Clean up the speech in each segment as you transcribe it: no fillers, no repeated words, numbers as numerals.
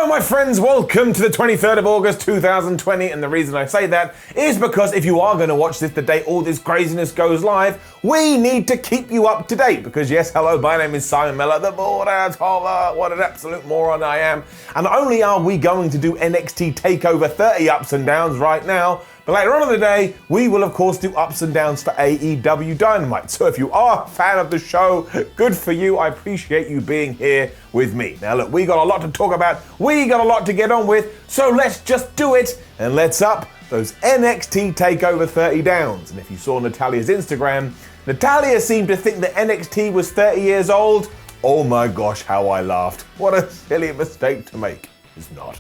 Hello my friends, welcome to the 23rd of August 2020, and the reason I say that is because if you are going to watch this the day all this craziness goes live, we need to keep you up to date because yes, hello, my name is Simon Miller, the Border Toller, what an absolute moron I am, and not only are we going to do NXT Takeover 30 ups and downs right now, but later on in the day, we will of course do ups and downs for AEW Dynamite. So if you are a fan of the show, good for you. I appreciate you being here with me. Now look, we got a lot to talk about. We got a lot to get on with. So let's just do it and let's up those NXT Takeover 30 downs. And if you saw Natalia's Instagram, Natalia seemed to think that NXT was 30 years old. Oh my gosh, how I laughed. What a silly mistake to make. It's not.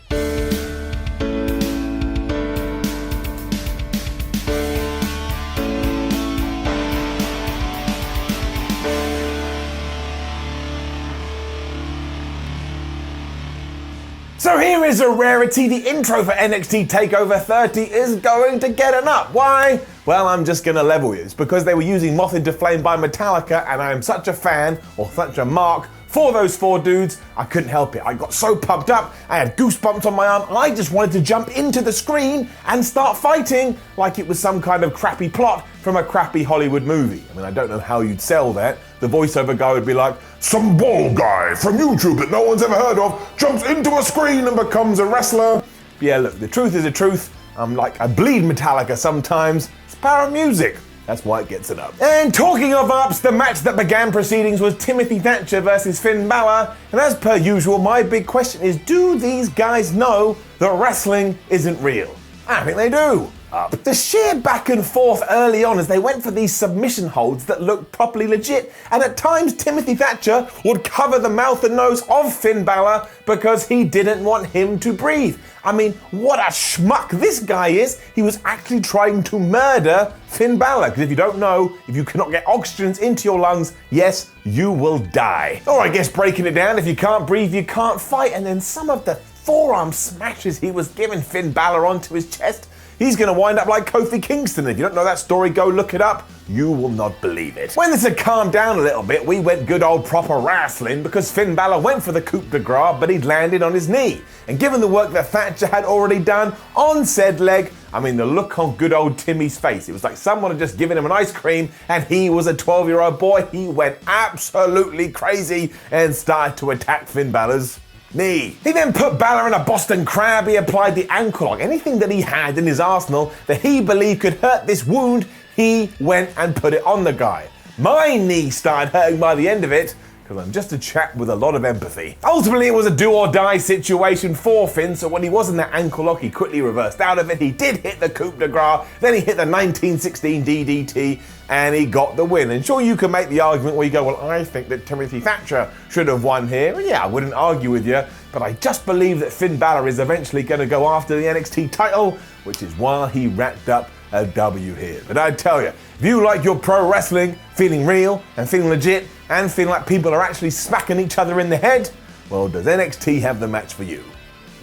So here is a rarity. The intro for NXT TakeOver 30 is going to get an up. Why? Well, I'm just going to level with it. It's because they were using Moth into Flame by Metallica, and I am such a fan, or such a mark, for those four dudes, I couldn't help it. I got so pumped up, I had goosebumps on my arm, I just wanted to jump into the screen and start fighting like it was some kind of crappy plot from a crappy Hollywood movie. I mean, I don't know how you'd sell that. The voiceover guy would be like, some bald guy from YouTube that no one's ever heard of jumps into a screen and becomes a wrestler. But yeah, look, the truth is the truth. I bleed Metallica sometimes. It's power of music. That's why it gets it up. And talking of ups, the match that began proceedings was Timothy Thatcher versus Finn Balor. And as per usual, my big question is, do these guys know that wrestling isn't real? I think they do. Up. The sheer back and forth early on as they went for these submission holds that looked properly legit, and at times Timothy Thatcher would cover the mouth and nose of Finn Balor because he didn't want him to breathe. I mean, what a schmuck this guy is. He was actually trying to murder Finn Balor, because if you don't know, if you cannot get oxygen into your lungs, yes, you will die. Or I guess breaking it down, if you can't breathe, you can't fight. And then some of the forearm smashes he was giving Finn Balor onto his chest, he's going to wind up like Kofi Kingston. If you don't know that story, go look it up. You will not believe it. When this had calmed down a little bit, we went good old proper wrestling because Finn Balor went for the coup de grace, but he'd landed on his knee. And given the work that Thatcher had already done on said leg, I mean, the look on good old Timmy's face, it was like someone had just given him an ice cream and he was a 12-year-old boy. He went absolutely crazy and started to attack Finn Balor's knee. He then put Balor in a Boston Crab. He applied the ankle lock. Anything that he had in his arsenal that he believed could hurt this wound, he went and put it on the guy. My knee started hurting by the end of it because I'm just a chap with a lot of empathy. Ultimately, it was a do or die situation for Finn, so when he was in that ankle lock, he quickly reversed out of it. He did hit the coup de grace, then he hit the 1916 DDT, and he got the win. And sure, you can make the argument where you go, well, I think that Timothy Thatcher should have won here. Well, yeah, I wouldn't argue with you, but I just believe that Finn Balor is eventually going to go after the NXT title, which is why he racked up a W here. But I tell you, if you like your pro wrestling feeling real and feeling legit and feeling like people are actually smacking each other in the head, well, does NXT have the match for you?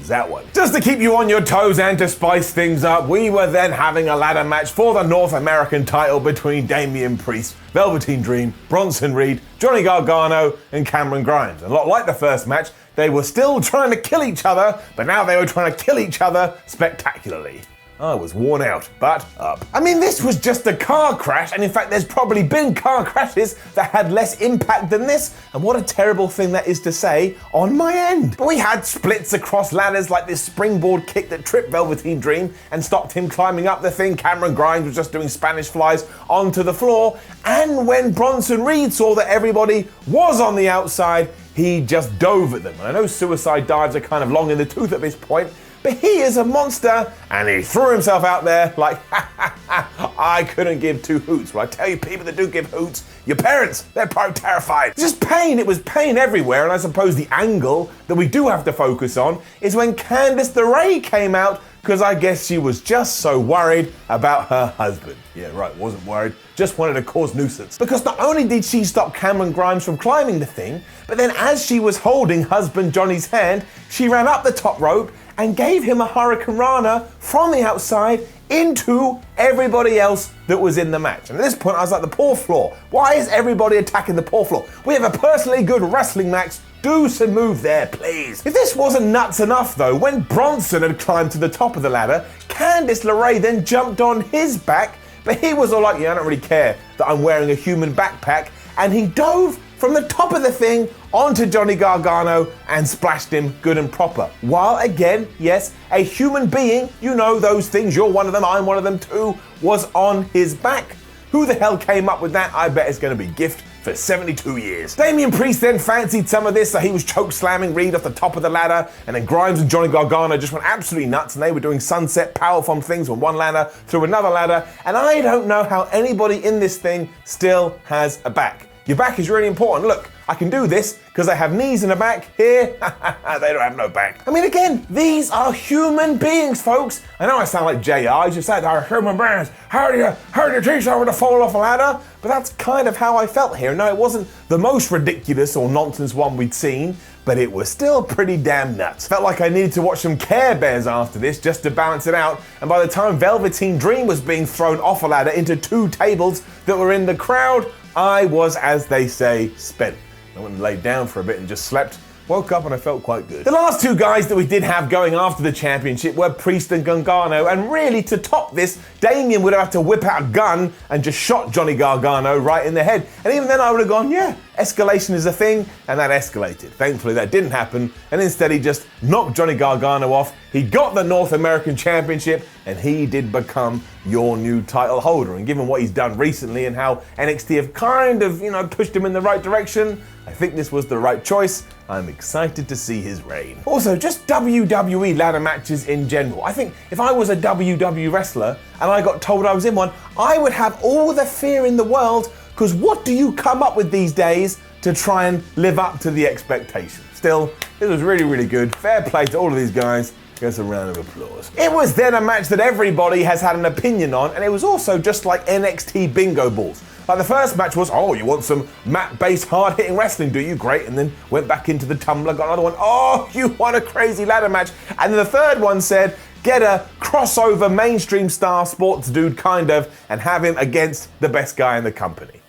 That one. Just to keep you on your toes and to spice things up, we were then having a ladder match for the North American title between Damian Priest, Velveteen Dream, Bronson Reed, Johnny Gargano, and Cameron Grimes. A lot like the first match, they were still trying to kill each other, but now they were trying to kill each other spectacularly. I was worn out, but up. I mean, this was just a car crash, and in fact, there's probably been car crashes that had less impact than this, and what a terrible thing that is to say on my end. But we had splits across ladders like this springboard kick that tripped Velveteen Dream and stopped him climbing up the thing. Cameron Grimes was just doing Spanish flies onto the floor, and when Bronson Reed saw that everybody was on the outside, he just dove at them. And I know suicide dives are kind of long in the tooth at this point, but he is a monster, and he threw himself out there like, I couldn't give two hoots. Well, I tell you, people that do give hoots, your parents, they're probably terrified. It's just pain. It was pain everywhere, and I suppose the angle that we do have to focus on is when Candice LeRae came out, because I guess she was just so worried about her husband. Yeah, right, wasn't worried, just wanted to cause nuisance. Because not only did she stop Cameron Grimes from climbing the thing, but then as she was holding husband Johnny's hand, she ran up the top rope and gave him a Hurricane Rana from the outside into everybody else that was in the match. And at this point, I was like, the poor floor. Why is everybody attacking the poor floor? We have a personally good wrestling match Do some move there, please. If this wasn't nuts enough though, when Bronson had climbed to the top of the ladder, Candice LeRae then jumped on his back, but he was all like, yeah, I don't really care that I'm wearing a human backpack, and he dove from the top of the thing onto Johnny Gargano and splashed him good and proper. While again, yes, a human being, you know those things, you're one of them, I'm one of them too, was on his back. Who the hell came up with that? I bet it's going to be gift for 72 years. Damian Priest then fancied some of this, so he was choke slamming Reed off the top of the ladder, and then Grimes and Johnny Gargano just went absolutely nuts, and they were doing sunset powerbomb things from one ladder through another ladder, and I don't know how anybody in this thing still has a back. Your back is really important. Look, I can do this because I have knees and a back. Here, they don't have no back. I mean, again, these are human beings, folks. I know I sound like JR. I just said they're human beings. How do you teach someone to fall off a ladder? But that's kind of how I felt here. No, it wasn't the most ridiculous or nonsense one we'd seen, but it was still pretty damn nuts. Felt like I needed to watch some Care Bears after this just to balance it out, and by the time Velveteen Dream was being thrown off a ladder into two tables that were in the crowd, I was, as they say, spent. I went and laid down for a bit and just slept. Woke up and I felt quite good. The last two guys that we did have going after the championship were Priest and Gargano, and really to top this, Damian would have had to whip out a gun and just shot Johnny Gargano right in the head. And even then I would have gone, yeah, escalation is a thing, and that escalated. Thankfully that didn't happen, and instead he just knocked Johnny Gargano off. He got the North American Championship, and he did become your new title holder. And given what he's done recently and how NXT have kind of, pushed him in the right direction, I think this was the right choice. I'm excited to see his reign. Also, just WWE ladder matches in general. I think if I was a WWE wrestler and I got told I was in one, I would have all the fear in the world, because what do you come up with these days to try and live up to the expectations? Still, it was really, really good. Fair play to all of these guys. Give us a round of applause. It was then a match that everybody has had an opinion on, and it was also just like NXT bingo balls. Like the first match was, oh, you want some mat-based hard-hitting wrestling, do you? Great. And then went back into the tumbler, got another one. Oh, you want a crazy ladder match. And then the third one said, get a crossover mainstream star sports dude kind of, and have him against the best guy in the company.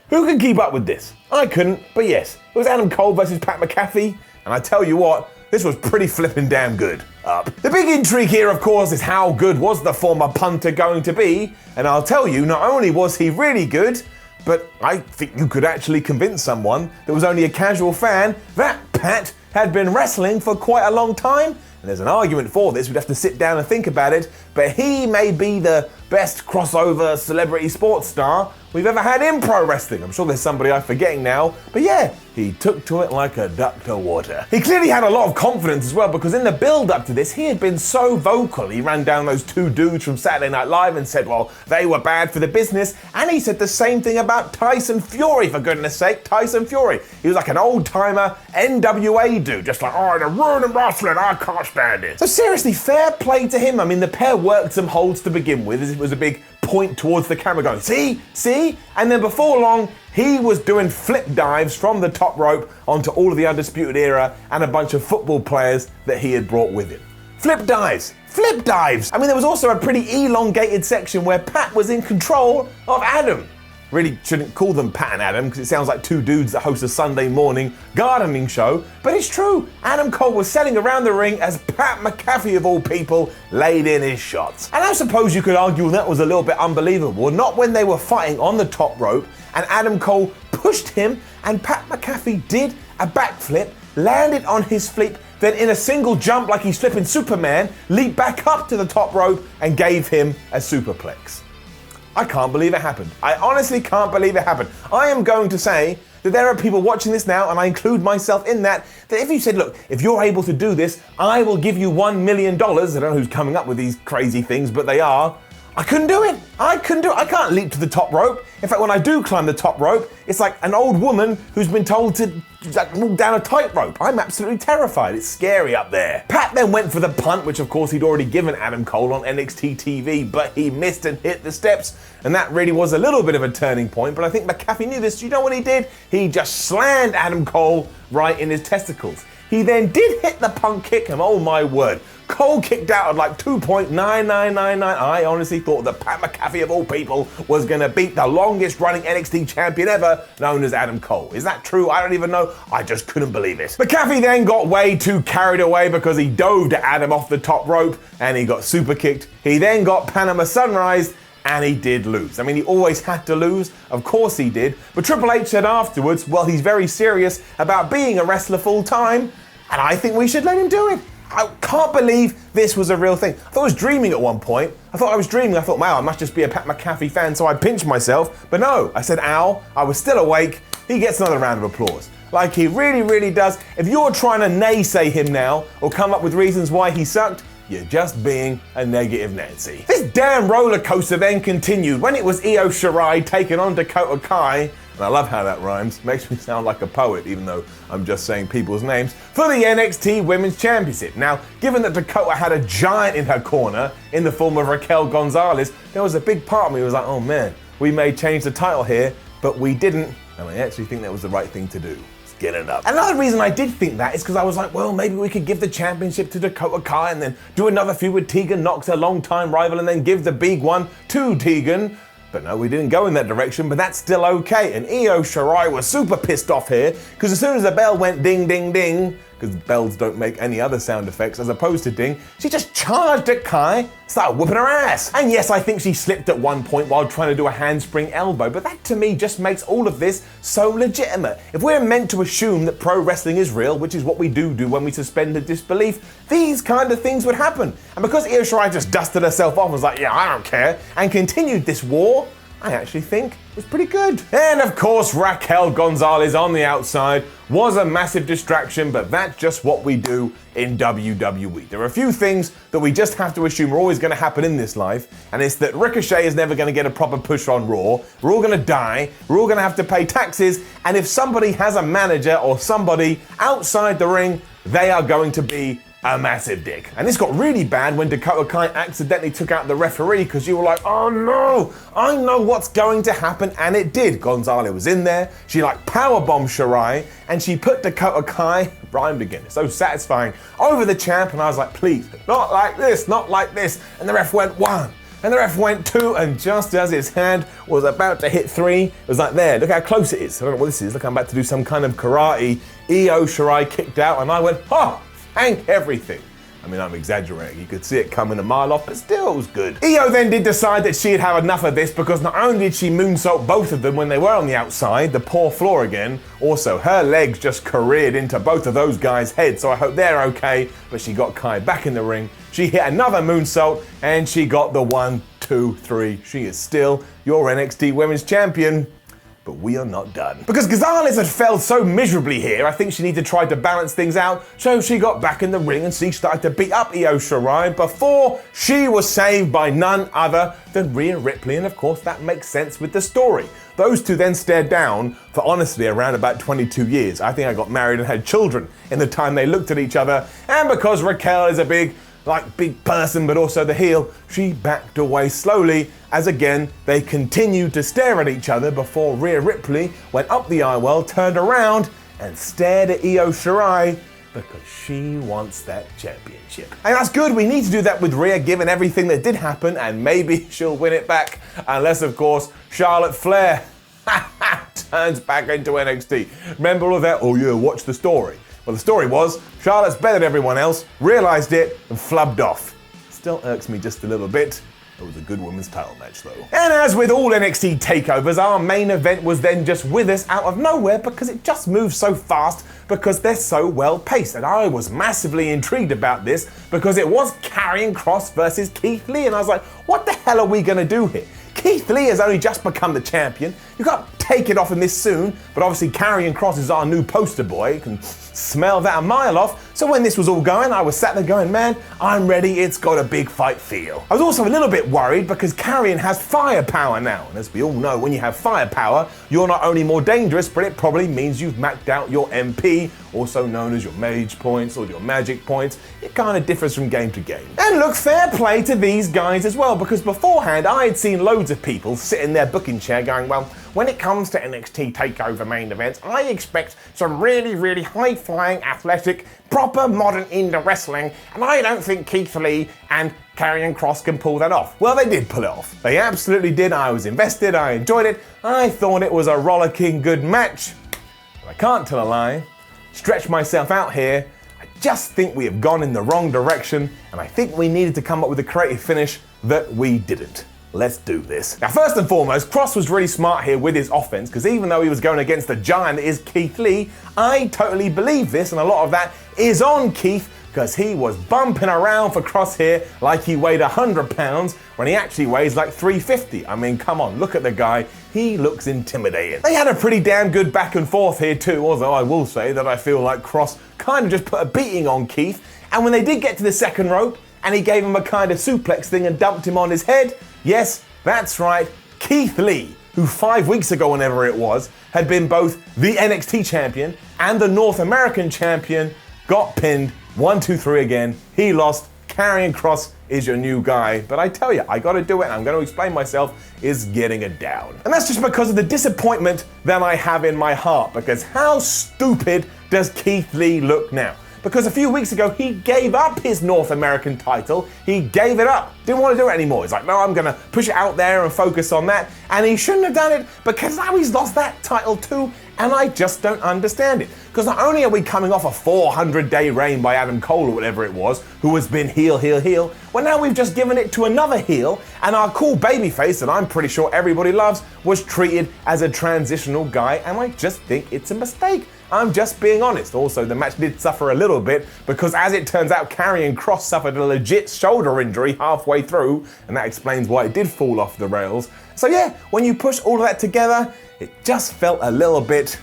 Who can keep up with this? I couldn't, but yes, it was Adam Cole versus Pat McAfee, and I tell you what, this was pretty flippin' damn good. The big intrigue here, of course, is how good was the former punter going to be, and I'll tell you, not only was he really good, but I think you could actually convince someone that was only a casual fan that Pat had been wrestling for quite a long time, and there's an argument for this, we'd have to sit down and think about it, but he may be the best crossover celebrity sports star we've ever had in pro wrestling. I'm sure there's somebody I'm forgetting now, but yeah, he took to it like a duck to water. He clearly had a lot of confidence as well, because in the build up to this, he had been so vocal. He ran down those two dudes from Saturday Night Live and said, well, they were bad for the business, and he said the same thing about Tyson Fury, for goodness sake, Tyson Fury. He was like an old-timer NWA dude, just like, oh, they're ruining wrestling, I can't stand it. So seriously, fair play to him. I mean, the pair worked some holds to begin with, as it was a big point towards the camera going, see? And then before long, he was doing flip dives from the top rope onto all of the Undisputed Era and a bunch of football players that he had brought with him. Flip dives! I mean, there was also a pretty elongated section where Pat was in control of Adam. Really shouldn't call them Pat and Adam, because it sounds like two dudes that host a Sunday morning gardening show, but it's true. Adam Cole was selling around the ring as Pat McAfee, of all people, laid in his shots. And I suppose you could argue that was a little bit unbelievable, not when they were fighting on the top rope and Adam Cole pushed him and Pat McAfee did a backflip, landed on his flip, then in a single jump like he's flipping Superman, leaped back up to the top rope and gave him a superplex. I can't believe it happened. I honestly can't believe it happened. I am going to say that there are people watching this now, and I include myself in that if you said, look, if you're able to do this, I will give you $1 million. I don't know who's coming up with these crazy things, but they are. I couldn't do it. I can't leap to the top rope. In fact, when I do climb the top rope, it's like an old woman who's been told to walk down a tightrope. I'm absolutely terrified. It's scary up there. Pat then went for the punt, which of course he'd already given Adam Cole on NXT TV, but he missed and hit the steps, and that really was a little bit of a turning point, but I think McAfee knew this. You know what he did? He just slammed Adam Cole right in his testicles. He then did hit the Punk kick, and oh my word, Cole kicked out at like 2.9999. I honestly thought that Pat McAfee, of all people, was going to beat the longest running NXT champion ever, known as Adam Cole. Is that true? I don't even know. I just couldn't believe it. McAfee then got way too carried away because he dove to Adam off the top rope and he got super kicked. He then got Panama Sunrise, and he did lose. I mean, he always had to lose. Of course he did. But Triple H said afterwards, well, he's very serious about being a wrestler full time, and I think we should let him do it. I can't believe this was a real thing. I thought I was dreaming at one point. I thought, wow, I must just be a Pat McAfee fan, so I pinched myself. But no, I said, ow, I was still awake. He gets another round of applause. Like he really, really does. If you're trying to naysay him now, or come up with reasons why he sucked, you're just being a negative Nancy. This damn roller coaster then continued when it was Io Shirai taking on Dakota Kai, and I love how that rhymes, makes me sound like a poet even though I'm just saying people's names, for the NXT Women's Championship. Now, given that Dakota had a giant in her corner in the form of Raquel Gonzalez, there was a big part of me that was like, oh man, we may change the title here, but we didn't, and I actually think that was the right thing to do. Get it up. Another reason I did think that is because I was like, well, maybe we could give the championship to Dakota Kai and then do another feud with Tegan Nox, a long-time rival, and then give the big one to Tegan. But no, we didn't go in that direction, but that's still okay. And Io Shirai was super pissed off here because as soon as the bell went ding, ding, ding, because bells don't make any other sound effects as opposed to ding, she just charged at Kai, started whooping her ass. And yes, I think she slipped at one point while trying to do a handspring elbow, but that to me just makes all of this so legitimate. If we're meant to assume that pro wrestling is real, which is what we do when we suspend the disbelief, these kind of things would happen. And because Io Shirai just dusted herself off and was like, yeah, I don't care, and continued this war, I actually think was pretty good. And of course, Raquel Gonzalez on the outside was a massive distraction, but that's just what we do in WWE. There are a few things that we just have to assume are always going to happen in this life, and it's that Ricochet is never going to get a proper push on Raw. We're all going to die. We're all going to have to pay taxes, and if somebody has a manager or somebody outside the ring, they are going to be a massive dick. And this got really bad when Dakota Kai accidentally took out the referee because you were like, oh no, I know what's going to happen, and it did. Gonzalez was in there, she like powerbombed Shirai, and she put Dakota Kai, rhymed again, it's so satisfying, over the champ, and I was like, please, not like this, not like this. And the ref went 1, and the ref went 2, and just as his hand was about to hit 3, it was like, there, look how close it is. I don't know what this is, look, I'm about to do some kind of karate. Io Shirai kicked out, and I went, oh, thank everything. I mean, I'm exaggerating. You could see it coming a mile off, but still, it was good. Io then did decide that she'd have enough of this because not only did she moonsault both of them when they were on the outside, the poor floor again, also her legs just careered into both of those guys' heads, so I hope they're okay, but she got Kai back in the ring. She hit another moonsault, and she got the 1, 2, 3. She is still your NXT Women's Champion. But we are not done. Because Gonzalez had failed so miserably here, I think she needed to try to balance things out, so she got back in the ring and she started to beat up Io Shirai before she was saved by none other than Rhea Ripley, and of course that makes sense with the story. Those two then stared down for honestly around about 22 years. I think I got married and had children in the time they looked at each other, and because Raquel is a big person, but also the heel, she backed away slowly as again they continued to stare at each other before Rhea Ripley went up the aisle, turned around and stared at Io Shirai because she wants that championship. And that's good, we need to do that with Rhea given everything that did happen, and maybe she'll win it back, unless of course Charlotte Flair turns back into NXT. Remember all of that? Oh yeah, watch the story. Well, the story was, Charlotte's better than everyone else, realised it, and flubbed off. Still irks me just a little bit. It was a good women's title match though. And as with all NXT takeovers, our main event was then just with us out of nowhere because it just moves so fast because they're so well paced. And I was massively intrigued about this because it was Karrion Kross versus Keith Lee, and I was like, what the hell are we gonna do here? Keith Lee has only just become the champion. You can't take it off him this soon, but obviously Karrion Kross is our new poster boy. You can smell that a mile off. So when this was all going, I was sat there going, man, I'm ready, it's got a big fight feel. I was also a little bit worried because Karrion has firepower now. And as we all know, when you have firepower, you're not only more dangerous, but it probably means you've maxed out your MP, also known as your mage points or your magic points. It kind of differs from game to game. And look, fair play to these guys as well, because beforehand I had seen loads of people sit in their booking chair going, well, when it comes to NXT TakeOver main events, I expect some really high-flying, athletic, proper modern indie wrestling, and I don't think Keith Lee and Karrion Kross can pull that off. Well, they did pull it off. They absolutely did. I was invested, I enjoyed it, I thought it was a rollicking good match. But I can't tell a lie, stretch myself out here, I just think we have gone in the wrong direction, and I think we needed to come up with a creative finish that we didn't. Let's do this. Now, first and foremost, Kross was really smart here with his offense, because even though he was going against the giant that is Keith Lee, I totally believe this, and a lot of that is on Keith, because he was bumping around for Kross here like he weighed 100 pounds when he actually weighs like 350. I mean, come on, look at the guy. He looks intimidating. They had a pretty damn good back and forth here too, although I will say that I feel like Kross kind of just put a beating on Keith, and when they did get to the second rope, and he gave him a kind of suplex thing and dumped him on his head, yes, that's right, Keith Lee, who 5 weeks ago, whenever it was, had been both the NXT champion and the North American champion, got pinned. 1, 2, 3 again. He lost. Karrion Kross is your new guy. But I tell you, I gotta do it, and I'm gonna explain myself, is getting it down. And that's just because of the disappointment that I have in my heart, because how stupid does Keith Lee look now? Because a few weeks ago, he gave up his North American title. He gave it up. Didn't want to do it anymore. He's like, no, I'm going to push it out there and focus on that. And he shouldn't have done it, because now he's lost that title too. And I just don't understand it. Because not only are we coming off a 400-day reign by Adam Cole or whatever it was, who has been heel, well, now we've just given it to another heel, and our cool babyface that I'm pretty sure everybody loves was treated as a transitional guy, and I just think it's a mistake. I'm just being honest. Also, the match did suffer a little bit because, as it turns out, Karrion Kross suffered a legit shoulder injury halfway through, and that explains why it did fall off the rails. So yeah, when you push all of that together, it just felt a little bit,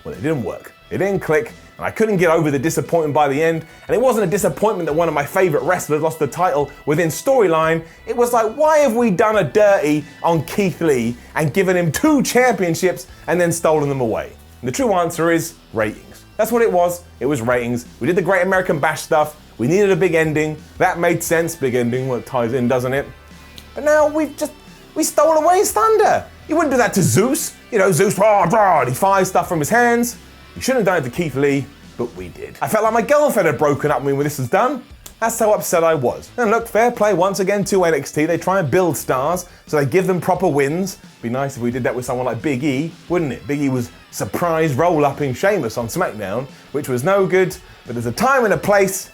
well, it didn't work. It didn't click, and I couldn't get over the disappointment by the end. And it wasn't a disappointment that one of my favorite wrestlers lost the title within storyline. It was like, why have we done a dirty on Keith Lee and given him 2 championships and then stolen them away? And the true answer is ratings. That's what it was. It was ratings. We did the Great American Bash stuff. We needed a big ending. That made sense. Big ending, well, it ties in, doesn't it? But now we stole away his thunder. You wouldn't do that to Zeus. You know, Zeus, and he fires stuff from his hands. You shouldn't have done it to Keith Lee, but we did. I felt like my girlfriend had broken up with me when this was done. That's how upset I was. And look, fair play once again to NXT. They try and build stars, so they give them proper wins. Be nice if we did that with someone like Big E, wouldn't it? Big E was surprise roll-upping Sheamus on SmackDown, which was no good, but there's a time and a place.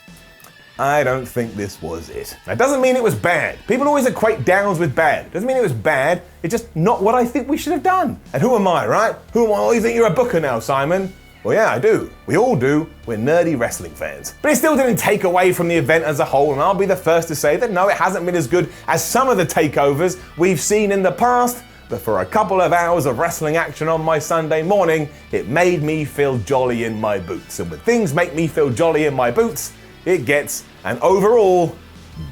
I don't think this was it. That doesn't mean it was bad. People always equate downs with bad. Doesn't mean it was bad, it's just not what I think we should have done. And who am I, right? Who am I? Oh, you think you're a booker now, Simon? Well, yeah, I do. We all do. We're nerdy wrestling fans. But it still didn't take away from the event as a whole, and I'll be the first to say that no, it hasn't been as good as some of the takeovers we've seen in the past, but for a couple of hours of wrestling action on my Sunday morning, it made me feel jolly in my boots. And when things make me feel jolly in my boots, it gets an overall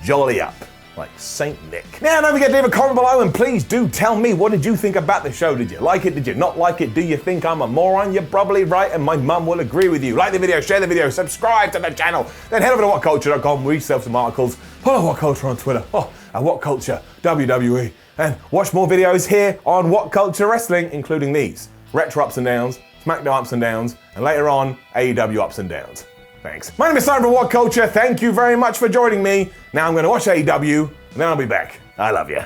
jolly up. Like Saint Nick. Now, don't forget to leave a comment below, and please do tell me, what did you think about the show? Did you like it? Did you not like it? Do you think I'm a moron? You're probably right, and my mum will agree with you. Like the video, share the video, subscribe to the channel, then head over to whatculture.com, read yourself some articles, follow What Culture on Twitter, and What Culture WWE, and watch more videos here on What Culture Wrestling, including these: Retro ups and downs, SmackDown ups and downs, and later on, AEW ups and downs. Thanks. My name is Simon from What Culture. Thank you very much for joining me. Now I'm going to watch AEW, and then I'll be back. I love you.